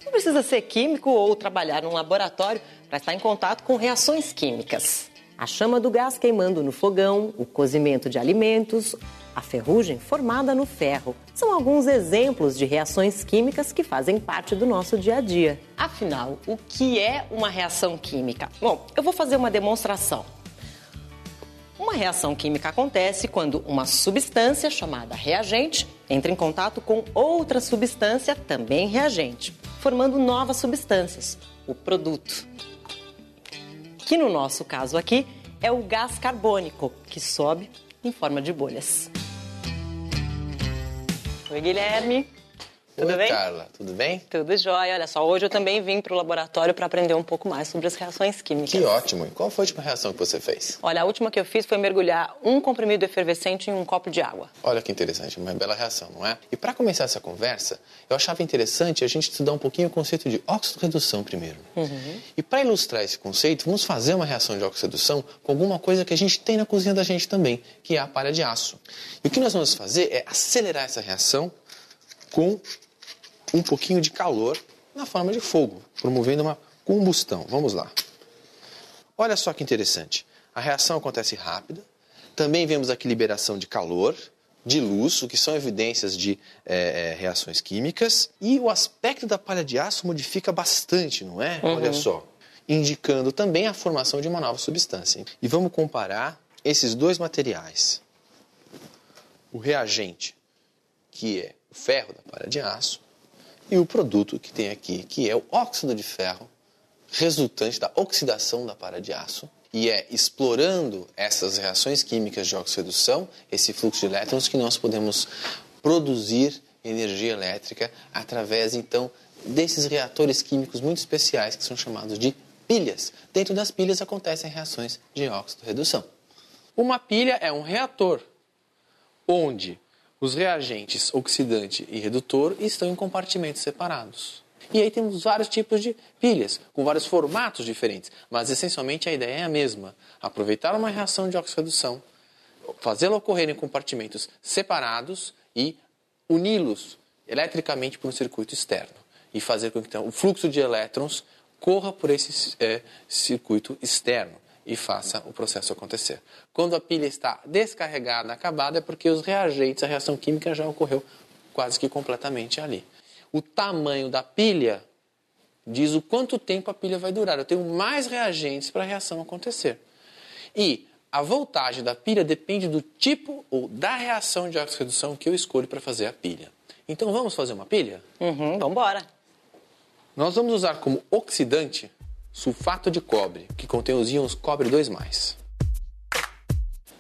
Não precisa ser químico ou trabalhar num laboratório para estar em contato com reações químicas. A chama do gás queimando no fogão, o cozimento de alimentos, a ferrugem formada no ferro. São alguns exemplos de reações químicas que fazem parte do nosso dia a dia. Afinal, o que é uma reação química? Bom, eu vou fazer uma demonstração. Uma reação química acontece quando uma substância chamada reagente entra em contato com outra substância também reagente, formando novas substâncias, o produto. Que no nosso caso aqui é o gás carbônico, que sobe em forma de bolhas. Oi, Guilherme. Tudo bem? Carla, tudo bem? Tudo jóia. Olha só, hoje eu também vim para o laboratório para aprender um pouco mais sobre as reações químicas. Que ótimo. E qual foi a última reação que você fez? Olha, a última que eu fiz foi mergulhar um comprimido efervescente em um copo de água. Olha que interessante, uma bela reação, não é? E para começar essa conversa, eu achava interessante a gente estudar um pouquinho o conceito de óxido-redução primeiro. E para ilustrar esse conceito, vamos fazer uma reação de óxido-redução com alguma coisa que a gente tem na cozinha da gente também, que é a palha de aço. E o que nós vamos fazer é acelerar essa reação com um pouquinho de calor na forma de fogo, promovendo uma combustão. Vamos lá. Olha só que interessante. A reação acontece rápida. Também vemos aqui liberação de calor, de luz, o que são evidências de reações químicas. E o aspecto da palha de aço modifica bastante, não é? Olha só. Indicando também a formação de uma nova substância. E vamos comparar esses dois materiais. O reagente, que é o ferro da palha de aço, e o produto que tem aqui, que é o óxido de ferro, resultante da oxidação da palha de aço. E é explorando essas reações químicas de oxirredução, esse fluxo de elétrons, que nós podemos produzir energia elétrica através, então, desses reatores químicos muito especiais que são chamados de pilhas. Dentro das pilhas acontecem reações de óxido-redução. Uma pilha é um reator onde os reagentes oxidante e redutor estão em compartimentos separados. E aí temos vários tipos de pilhas, com vários formatos diferentes, mas essencialmente a ideia é a mesma. Aproveitar uma reação de oxirredução, fazê-la ocorrer em compartimentos separados e uni-los eletricamente por um circuito externo. E fazer com que então, o fluxo de elétrons corra por esse circuito externo e faça o processo acontecer. Quando a pilha está descarregada, acabada, é porque os reagentes, a reação química já ocorreu quase que completamente ali. O tamanho da pilha diz o quanto tempo a pilha vai durar. Eu tenho mais reagentes para a reação acontecer. E a voltagem da pilha depende do tipo ou da reação de oxirredução que eu escolho para fazer a pilha. Então vamos fazer uma pilha? Vamos embora. Nós vamos usar como oxidante sulfato de cobre, que contém os íons cobre 2+.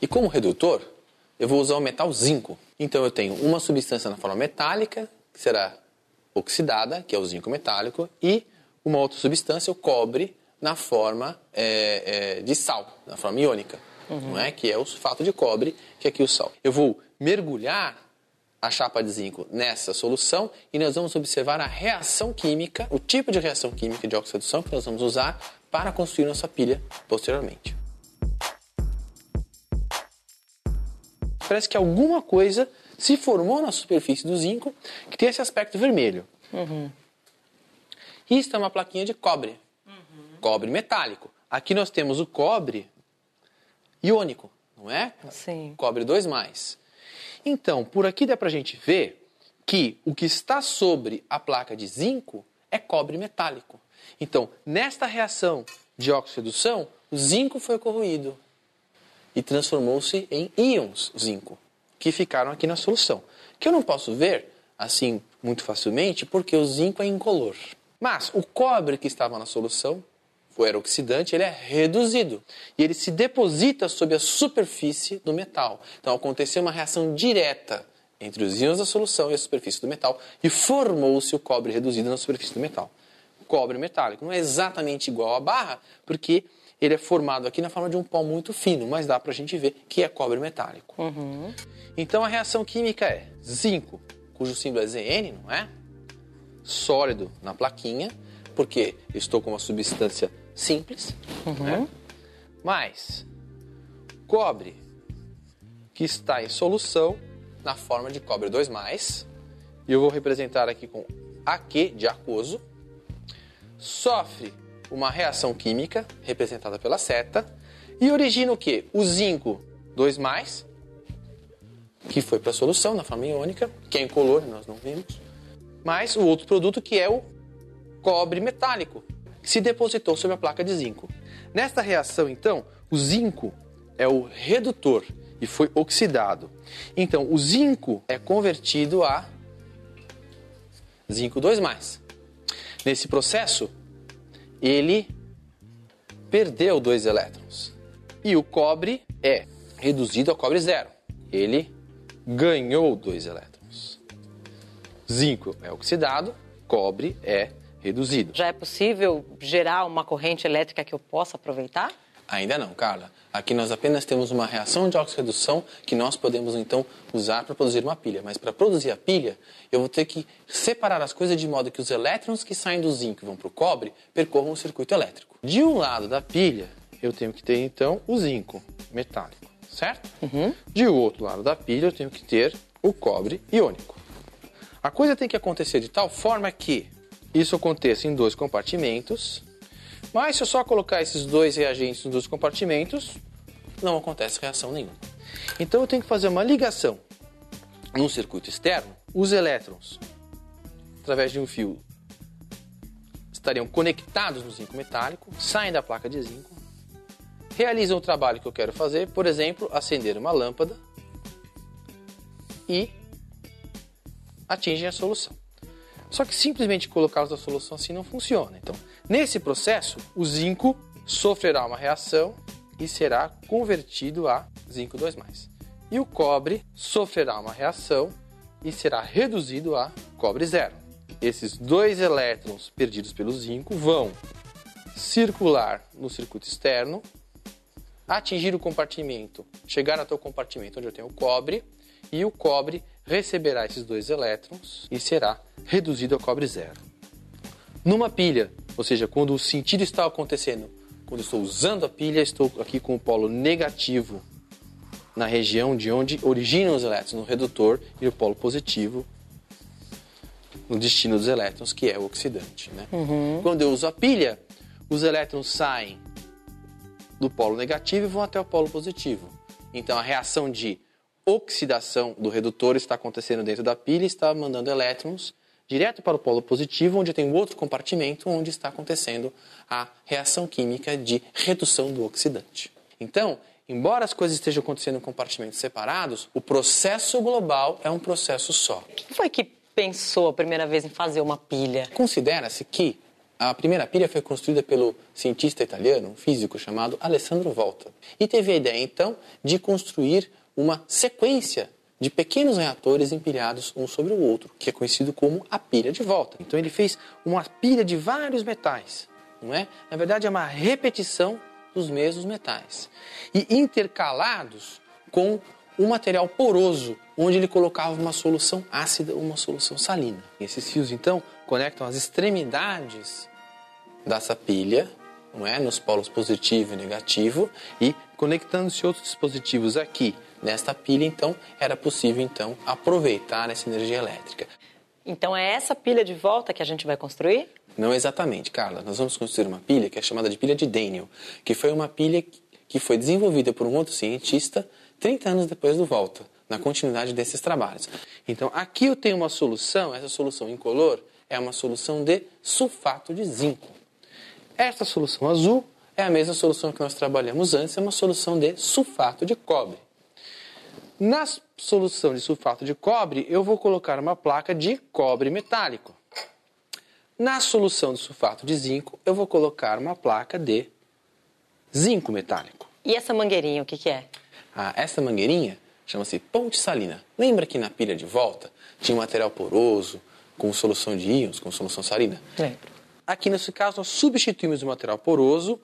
E como redutor, eu vou usar o metal zinco. Então eu tenho uma substância na forma metálica, que será oxidada, que é o zinco metálico, e uma outra substância, o cobre, na forma de sal, na forma iônica, não é? Que é o sulfato de cobre, que é aqui o sal. Eu vou mergulhar a chapa de zinco nessa solução e nós vamos observar a reação química, o tipo de reação química de oxirredução que nós vamos usar para construir nossa pilha posteriormente. Parece que alguma coisa se formou na superfície do zinco que tem esse aspecto vermelho. Isso é uma plaquinha de cobre, cobre metálico. Aqui nós temos o cobre iônico, não é? Sim. Cobre 2+. Então, por aqui dá pra gente ver que o que está sobre a placa de zinco é cobre metálico. Então, nesta reação de oxirredução, o zinco foi corroído e transformou-se em íons zinco, que ficaram aqui na solução. Que eu não posso ver, assim, muito facilmente, porque o zinco é incolor. Mas o cobre que estava na solução, era oxidante, ele é reduzido. E ele se deposita sobre a superfície do metal. Então aconteceu uma reação direta entre os íons da solução e a superfície do metal e formou-se o cobre reduzido na superfície do metal. O cobre metálico não é exatamente igual à barra, porque ele é formado aqui na forma de um pó muito fino, mas dá pra gente ver que é cobre metálico. Então a reação química é zinco, cujo símbolo é Zn, não é? Sólido na plaquinha, porque eu estou com uma substância simples, né? Mais cobre, que está em solução na forma de cobre 2+, e eu vou representar aqui com Aq de aquoso, sofre uma reação química, representada pela seta, e origina o quê? O zinco 2+, que foi para a solução na forma iônica, que é incolor, nós não vimos, mais o outro produto que é o cobre metálico, que se depositou sobre a placa de zinco. Nesta reação, então, o zinco é o redutor e foi oxidado. Então, o zinco é convertido a zinco 2+. Nesse processo, ele perdeu 2 elétrons. E o cobre é reduzido a cobre 0. Ele ganhou 2 elétrons. Zinco é oxidado, cobre é reduzido. Já é possível gerar uma corrente elétrica que eu possa aproveitar? Ainda não, Carla. Aqui nós apenas temos uma reação de oxirredução que nós podemos, então, usar para produzir uma pilha. Mas para produzir a pilha, eu vou ter que separar as coisas de modo que os elétrons que saem do zinco e vão para o cobre percorram o circuito elétrico. De um lado da pilha, eu tenho que ter, então, o zinco metálico, certo? De outro lado da pilha, eu tenho que ter o cobre iônico. A coisa tem que acontecer de tal forma que isso aconteça em 2 compartimentos. Mas se eu só colocar esses 2 reagentes nos 2 compartimentos, não acontece reação nenhuma. Então eu tenho que fazer uma ligação no circuito externo. Os elétrons, através de um fio, estariam conectados no zinco metálico, saem da placa de zinco, realizam o trabalho que eu quero fazer, por exemplo, acender uma lâmpada e atingem a solução. Só que simplesmente colocá-los na solução assim não funciona. Então, nesse processo, o zinco sofrerá uma reação e será convertido a zinco 2+. E o cobre sofrerá uma reação e será reduzido a cobre 0. Esses 2 elétrons perdidos pelo zinco vão circular no circuito externo, atingir o compartimento, chegar até o compartimento onde eu tenho o cobre, e o cobre receberá esses 2 elétrons e será reduzido a cobre 0. Numa pilha, ou seja, quando o sentido está acontecendo, quando eu estou usando a pilha, estou aqui com o polo negativo na região de onde originam os elétrons, no redutor, e o polo positivo no destino dos elétrons, que é o oxidante. Né? Quando eu uso a pilha, os elétrons saem do polo negativo e vão até o polo positivo. Então a reação de oxidação do redutor está acontecendo dentro da pilha e está mandando elétrons direto para o polo positivo, onde tem um outro compartimento onde está acontecendo a reação química de redução do oxidante. Então, embora as coisas estejam acontecendo em compartimentos separados, o processo global é um processo só. Quem foi que pensou a primeira vez em fazer uma pilha? Considera-se que a primeira pilha foi construída pelo cientista italiano, um físico chamado Alessandro Volta. E teve a ideia, então, de construir uma sequência de pequenos reatores empilhados um sobre o outro, que é conhecido como a pilha de Volta. Então ele fez uma pilha de vários metais, não é? Na verdade é uma repetição dos mesmos metais. E intercalados com um material poroso, onde ele colocava uma solução ácida ou uma solução salina. E esses fios, então, conectam as extremidades dessa pilha, não é? Nos polos positivo e negativo, e conectando-se outros dispositivos aqui nesta pilha, então, era possível, então, aproveitar essa energia elétrica. Então é essa pilha de volta que a gente vai construir? Não exatamente, Carla. Nós vamos construir uma pilha que é chamada de pilha de Daniell, que foi uma pilha que foi desenvolvida por um outro cientista 30 anos depois do Volta, na continuidade desses trabalhos. Então, aqui eu tenho uma solução, essa solução incolor é uma solução de sulfato de zinco. Esta solução azul é a mesma solução que nós trabalhamos antes, é uma solução de sulfato de cobre. Na solução de sulfato de cobre, eu vou colocar uma placa de cobre metálico. Na solução de sulfato de zinco, eu vou colocar uma placa de zinco metálico. E essa mangueirinha, o que é? Essa mangueirinha chama-se ponte salina. Lembra que na pilha de volta tinha um material poroso, com solução de íons, com solução salina? Lembro. Aqui nesse caso, nós substituímos o material poroso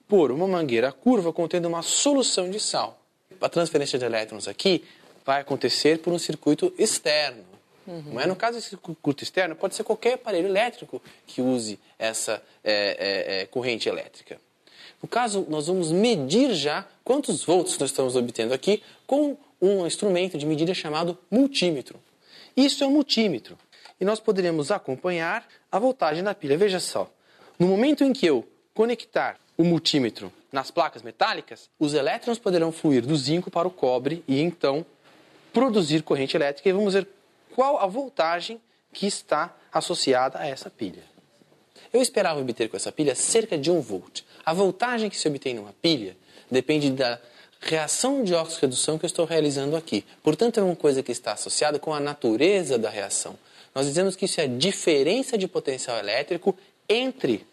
por uma mangueira curva contendo uma solução de sal. A transferência de elétrons aqui vai acontecer por um circuito externo. Mas no caso desse circuito externo, pode ser qualquer aparelho elétrico que use essa corrente elétrica. No caso, nós vamos medir já quantos volts nós estamos obtendo aqui com um instrumento de medida chamado multímetro. Isso é um multímetro. E nós poderemos acompanhar a voltagem da pilha. Veja só, no momento em que eu conectar o multímetro nas placas metálicas, os elétrons poderão fluir do zinco para o cobre e então produzir corrente elétrica e vamos ver qual a voltagem que está associada a essa pilha. Eu esperava obter com essa pilha cerca de 1 volt. A voltagem que se obtém numa pilha depende da reação de óxido-redução que eu estou realizando aqui. Portanto, é uma coisa que está associada com a natureza da reação. Nós dizemos que isso é a diferença de potencial elétrico entre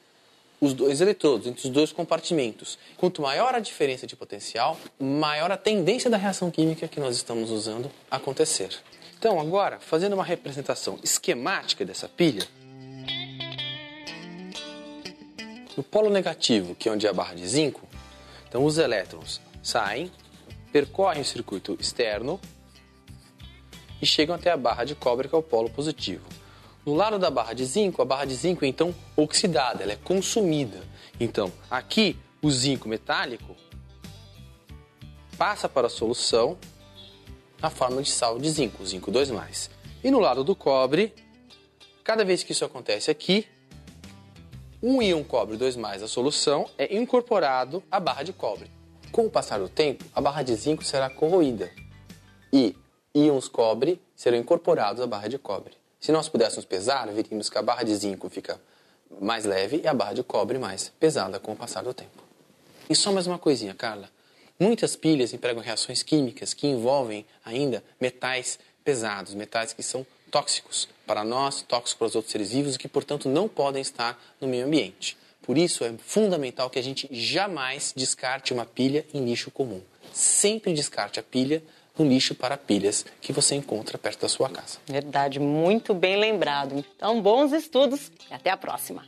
os dois eletrodos, entre os dois compartimentos. Quanto maior a diferença de potencial, maior a tendência da reação química que nós estamos usando a acontecer. Então, agora, fazendo uma representação esquemática dessa pilha, no polo negativo, que é onde é a barra de zinco, então os elétrons saem, percorrem o circuito externo e chegam até a barra de cobre, que é o polo positivo. No lado da barra de zinco, a barra de zinco é então oxidada, ela é consumida. Então, aqui, o zinco metálico passa para a solução na forma de sal de zinco, zinco 2+. E no lado do cobre, cada vez que isso acontece aqui, um íon cobre 2+, a solução, é incorporado à barra de cobre. Com o passar do tempo, a barra de zinco será corroída e íons cobre serão incorporados à barra de cobre. Se nós pudéssemos pesar, veríamos que a barra de zinco fica mais leve e a barra de cobre mais pesada com o passar do tempo. E só mais uma coisinha, Carla. Muitas pilhas empregam reações químicas que envolvem ainda metais pesados, metais que são tóxicos para nós, tóxicos para os outros seres vivos e que, portanto, não podem estar no meio ambiente. Por isso, é fundamental que a gente jamais descarte uma pilha em lixo comum. Sempre descarte a pilha no lixo para pilhas que você encontra perto da sua casa. Verdade, muito bem lembrado. Então, bons estudos e até a próxima.